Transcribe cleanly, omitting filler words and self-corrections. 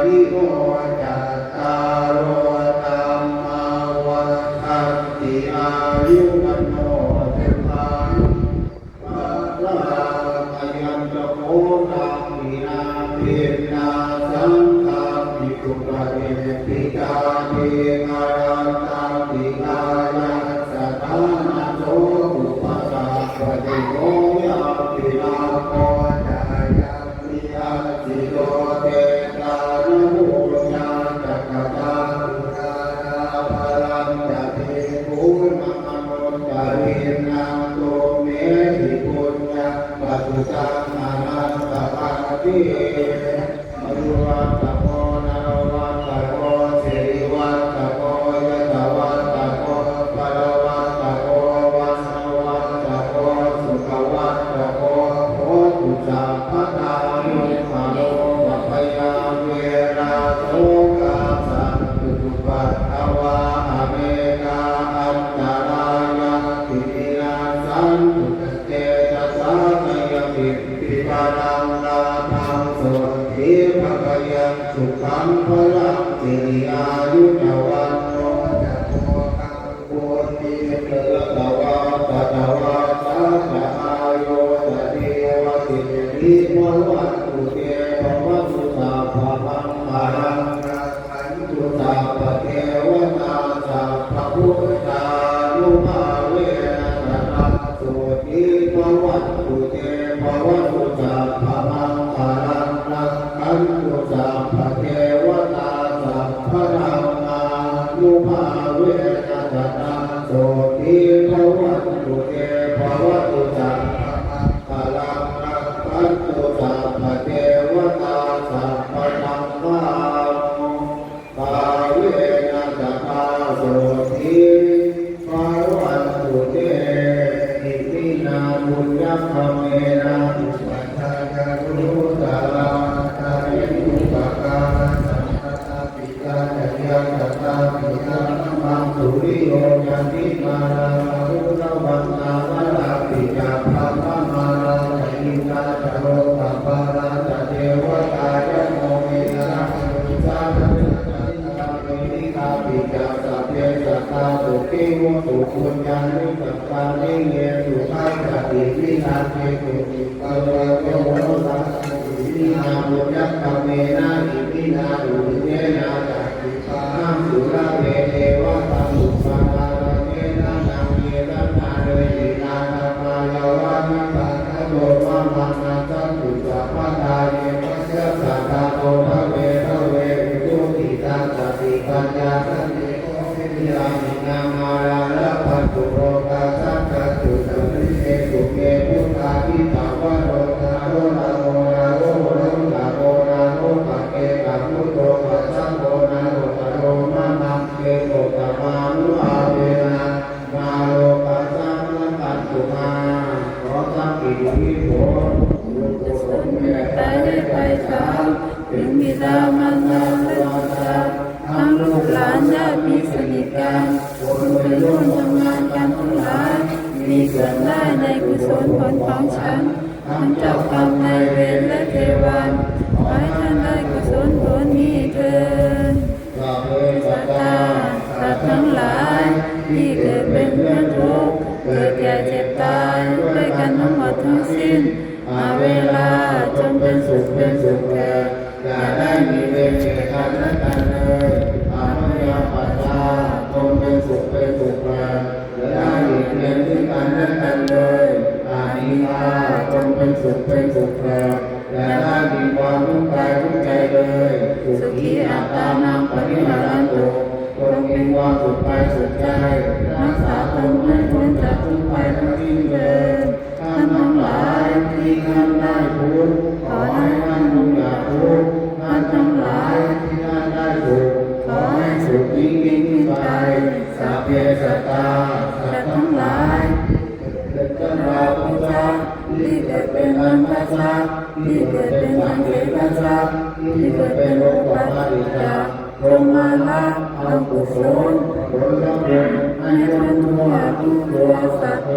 ริโนจัตตารโอธรรมาวัฏันติอายุวันโนสุขังภะลังอายัญจโมทังวินาทินาสังฆาภิกขุปะเอปิกาเทอายันตังติกายัสสะทานะโสอุปสาปะติโยยะปินาโคจายะมิยะสิโลเตตานุโมญาจักขะตาตุรานาภลังยะเทภูนะมโนจารินังโตเมหิปุญญาปัสสังนานันตปาติอรุวัตโกนารวัตโกสิริวัตโกยะถาวัตโกปะระวัตโกวัสสวัตโกสุขวัตโกโหตุสัพพทานุภาโลภพยาเวราโสกาสันตุตุปัตถวาอเมกาอันตรายาตินาสันตุเตจัสสะนยปิปิปานังนาทังโสติภะกยังสุขังพลังสิริอายุนวันโนจัตโตกังโกติเตตวาตตวาสัพพะอายุตเทวติริมวัตตุเตภวัตุสัพพะมังคารังรักขันตุสัพพะเทวตาสัพพะพุทธานุภาเวนะสัพพะโสติภวัตุเตภวัตุสัพพะมังคารังรักขันตุสัพพะเทวตาสัพพะธรรมานุภาเวนะสัพพะโสติภวัตุเตภวัตุสัพพะมังคารังรักขันตุสัพพะเทวตาสัพพะธรรมานุภาเวนะสัพพะโสติภวัตุเตอิมินาบุญญคเมนะอุปัฏฐายานุตตะลังตาเยนุปกาสัมปตาปิกาจยังตตาปิกามังสุริโยยันติมานารุณวันนาวราปิกาภะคะมานาอินทาจโรกัปปาราจเทวตายโมเมนะสุสานะจันตาเวนิกาปิกาสัพเพสัตตาสุขิโมสุขุญญาณิสัพพะนิเยสุขังปฏิวินาเทตุกะวะโยสัพพะอินาบุญญคเมนะอิมินาอุเยนะจักขิปานังสุระเวเทวะตังอุปาทานเทนะนังเยนะนาเรยินานามาลาวะนะปะทะโลมะมานะสัพพุสัพพะทาเยมัสสะสัทธาโตภะเวภะเวอุตุติตังสติปัญญาสันติโกวิริยามินามาราละภัตตุโรกาสัพพะตุสัมฤทเทสุเกพุทธาทิตาวะโรธาโรนาโมนาโรนาโมนาโรปะเกกะพุทโธปัสสะโมนาโรปะโรมะนังเกโตตะมานุอาเวนะนาโลกัสสะนะตัตตุมาขอสัพพิวิโภลูกโสมเมตตาได้ไปสามถึงบิดามารดาและบิดาทั้งลูกหลานญาติมิตรสนิทกันผู้ไปร่วมทำงานกันทั้งหลายมีส่วนได้ในกุศลผลของฉันทั้งเจ้ากรรมนายเวรและเทวันขอให้ท่านได้กุศลผลนี้เถิดสัตตาสัตว์ทั้งหลายที่เกิดเป็นเพื่อนทุกข์เกิดแก่เจ็บตายด้วยกันทั้งหมดทั้งสิ้นเวลาจงเป็นสุขเถิดอย่าได้มีเวรแก่กันและกันเลยอาพยาปัสสาจงเป็นสุขเถิดอย่าได้หลีกเลี่ยงซึ่งกันและกันเลยอานิฆาจงเป็นสุขเถิดอย่าได้มีความทุกข์กายทุกข์ใจเลยสุขีอัตตานังปริหารันตุจงมีความสุขกายสุขใจรักษาตนให้พ้นจากทุกข์ภัยทั้งสิ้นเถิดท่านทั้งหลายที่ท่านได้ทุกข์ขอให้ท่านอย่าทุกข์ท่านทั้งหลายที่ท่านได้สุขขอให้สุขยิ่งขึ้นไปสัพเพสัตตาสัตว์ทั้งหลายเกิดเป็นราพุทธะที่เกิดเป็นอันทะสัพที่เกิดเป็นอันเทกสัพที่เกิดเป็นโลกปาริจาลงมาละอังกุศลผลละบุญให้ท่านทั่วทุกตัวสัตว์